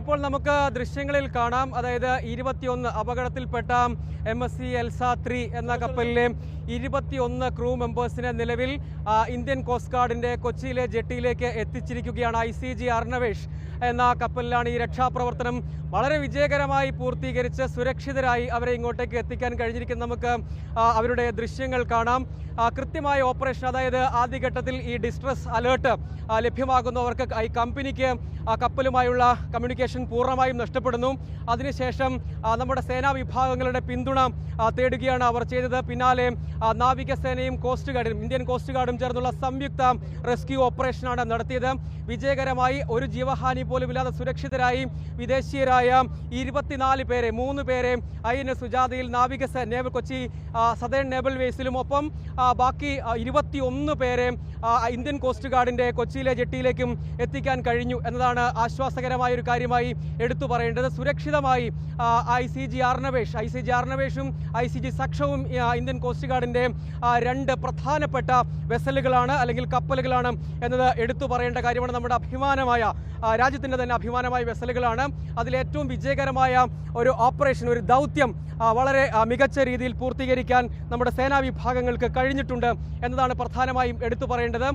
ഇപ്പോൾ നമുക്ക് ദൃശ്യങ്ങളിൽ കാണാം. അതായത് 21 അപകടത്തിൽപ്പെട്ട MSC എൽസ 3 എന്ന കപ്പലിലെ 21 ക്രൂ മെമ്പേഴ്സിനെ നിലവിൽ ഇന്ത്യൻ കോസ്റ്റ് ഗാർഡിന്റെ കൊച്ചിയിലെ ജെട്ടിയിലേക്ക് എത്തിച്ചിരിക്കുകയാണ്. ICG അർണവേഷ് എന്ന കപ്പലിലാണ് ഈ രക്ഷാപ്രവർത്തനം വളരെ വിജയകരമായി പൂർത്തീകരിച്ച് സുരക്ഷിതരായി അവരെ ഇങ്ങോട്ടേക്ക് എത്തിക്കാൻ കഴിഞ്ഞിരിക്കുന്നത്. നമുക്ക് അവരുടെ ദൃശ്യങ്ങൾ കാണാം. കൃത്യമായ ഓപ്പറേഷൻ, അതായത് ആദ്യഘട്ടത്തിൽ ഈ ഡിസ്ട്രസ് അലേർട്ട് ലഭ്യമാകുന്നവർക്ക് ഈ കമ്പനിക്ക് കപ്പലുമായുള്ള കമ്മ്യൂണിക്കേഷൻ പൂർണ്ണമായും നഷ്ടപ്പെടുന്നു. അതിനുശേഷം നമ്മുടെ സേനാ വിഭാഗങ്ങളുടെ പിന്തുണ തേടുകയാണ് അവർ ചെയ്തത്. പിന്നാലെ നാവികസേനയും കോസ്റ്റ് ഗാർഡും ഇന്ത്യൻ കോസ്റ്റ് ഗാർഡും ചേർന്നുള്ള സംയുക്ത റെസ്ക്യൂ ഓപ്പറേഷനാണ് നടത്തിയത്. വിജയകരമായി ഒരു ജീവഹാനി പോലുമില്ലാതെ സുരക്ഷിതരായി വിദേശീയരായ 24 പേരെ 3 പേരെ INS സുജാതയിൽ നാവികസേന കൊച്ചി സദേൺ നേവൽ ബേസിലും ഒപ്പം ബാക്കി 21 പേരെ ഇന്ത്യൻ കോസ്റ്റ് ഗാർഡിന്റെ കൊച്ചിയിലെ ജെട്ടിയിലേക്കും എത്തിക്കാൻ കഴിഞ്ഞു എന്നതാണ് ആശ്വാസകരമായ ഒരു കാര്യമായി എടുത്തു പറയേണ്ടത്. സുരക്ഷിതമായി ICG അർണവേഷും ICG സക്ഷവും ഇന്ത്യൻ കോസ്റ്റ് ഗാർഡിന്റെ 2 പ്രധാനപ്പെട്ട വെസലുകളാണ് അല്ലെങ്കിൽ കപ്പലുകളാണ് എന്നത് എടുത്തു പറയേണ്ട കാര്യമാണ്. നമ്മുടെ അഭിമാനമായ രാജ്യത്തിന്റെ തന്നെ അഭിമാനമായ വെസലുകളാണ്. അതിലേറ്റവും വിജയകരമായ ഒരു ഓപ്പറേഷൻ, ഒരു ദൗത്യം വളരെ മികച്ച രീതിയിൽ പൂർത്തീകരിക്കാൻ നമ്മുടെ സേനാ വിഭാഗങ്ങൾക്ക് കഴിഞ്ഞിട്ടുണ്ട് എന്നതാണ് പ്രധാനമായും എടുത്തു പറയേണ്ടത്.